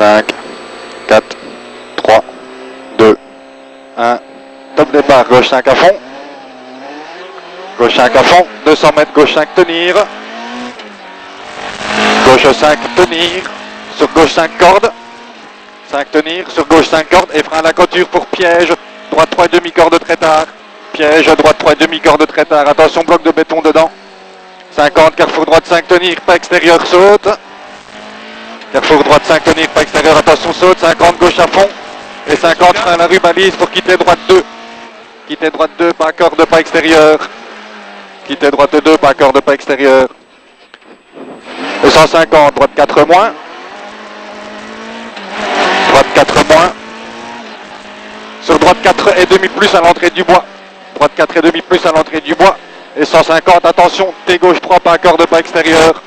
5, 4, 3, 2, 1. Top départ, gauche 5 à fond. Gauche 5 à fond, 200 mètres, gauche 5, tenir. Gauche 5, tenir. Sur gauche 5 cordes. 5 tenir, sur gauche 5 cordes et frein à la clôture pour piège. Droite 3 et demi, corde très tard. Piège, droite 3 et demi, corde très tard. Attention, bloc de béton dedans. 50, carrefour droite 5, tenir, pas extérieur, saute. Carrefour droite 5, tenir, pas extérieur, attention, saute. 50, gauche à fond. Et 50, frein à la rue, balise pour quitter droite 2. Quitter droite 2, pas corde, pas extérieur. Quitter droite 2, pas corde, pas extérieur. 250, droite 4 moins. Droite 4 moins. Sur droite 4 et demi plus à l'entrée du bois. Droite 4 et demi plus à l'entrée du bois. Et 150, attention, T gauche 3, pas corde, pas extérieur.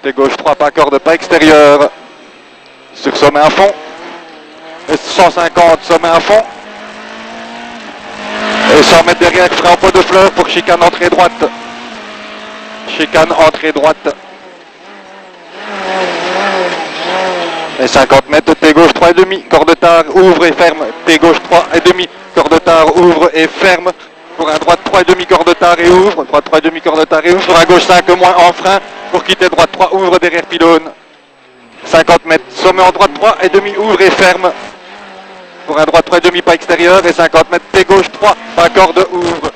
T gauche 3, pas corde, pas extérieur. Sur sommet à fond. Et 150, sommet à fond. Et 100 mètres derrière, frein en pot de fleurs pour chicane entrée droite. Chicane entrée droite. Et 50 mètres, T gauche 3 et demi, corde tard, ouvre et ferme. T gauche 3 et demi, corde tard, ouvre et ferme. Pour un droite 3 et demi, corde tard et ouvre. Droite 3 et demi, corde tard et ouvre. Sur un gauche 5 moins en frein. Pour quitter droite 3, ouvre derrière pylône. 50 mètres, sommet en droite 3 et demi, ouvre et ferme. Pour un droite 3 et demi, pas extérieur. Et 50 mètres, T gauche 3, pas corde, ouvre.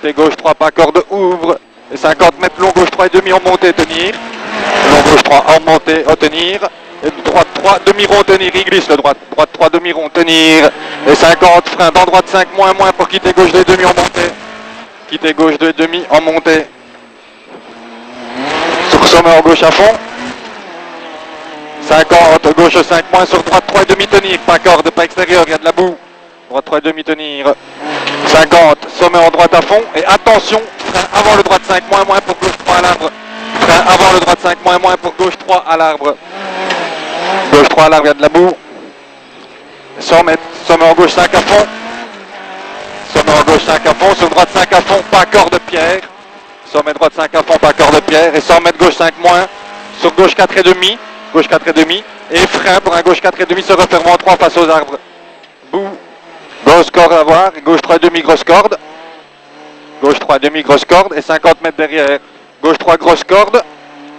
T gauche 3, pas corde, ouvre. Et 50 mètres, long gauche 3 et demi, en montée, tenir. Long gauche 3, en montée, tenir. Et droite 3, demi-rond, tenir, il glisse le droite. Droite 3, demi-rond, tenir. Et 50, frein dans droite 5, moins, pour quitter gauche 2 et demi en montée. Quitter gauche 2 et demi en montée. Sur sommet en gauche à fond. 50, gauche 5 moins, sur droite 3 et demi, tenir. Pas corde, pas extérieur, il y a de la boue. Droite 3 et demi, tenir. 50, sommet en droite à fond. Et attention, frein avant le droite 5 moins, pour gauche 3 à l'arbre. Frein avant le droite 5 moins, pour gauche 3 à l'arbre. Gauche 3 à l'arbre, il y a de la boue. 100 mètres, sommet en gauche 5 à fond. Sommet en gauche 5 à fond, sur droite 5 à fond, pas corde pierre. Sommet droite 5 à fond, pas corde pierre. Et 100 mètres gauche 5 moins, sur gauche 4 et demi. Gauche 4 et demi. Et frein pour un gauche 4 et demi se refermant en 3 face aux arbres. Boue. Grosse corde à voir. Gauche 3 et demi, grosse corde. Gauche 3 et demi, grosse corde. Et 50 mètres derrière. Gauche 3, grosse corde.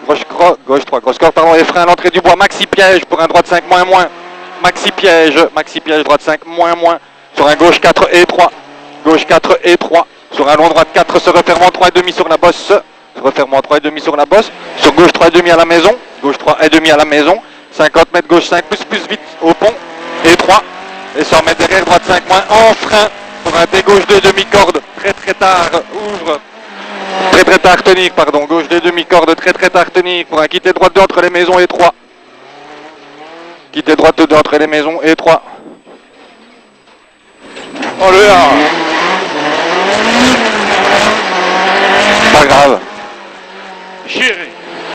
Gauche 3, grosse corde, pardon, et frein à l'entrée du bois, maxi piège pour un droite 5 moins, maxi piège, droite 5 moins, sur un gauche 4 et 3, gauche 4 et 3, sur un long droite 4, se refermant 3 et demi sur la bosse, se refermant 3 et demi sur la bosse, sur gauche 3 et demi à la maison, gauche 3 et demi à la maison, 50 mètres gauche 5 plus vite au pont, et 3, et 100 mètres derrière, droite 5 moins, en frein, pour un T gauche 2 demi-corde, très tard, ouvre. Très tard tenir, pardon, gauche 2 demi-corde, très tard tenir, pour un quitter droite 2 entre les maisons et 3. Quitter droite 2 entre les maisons et 3. Oh le 1.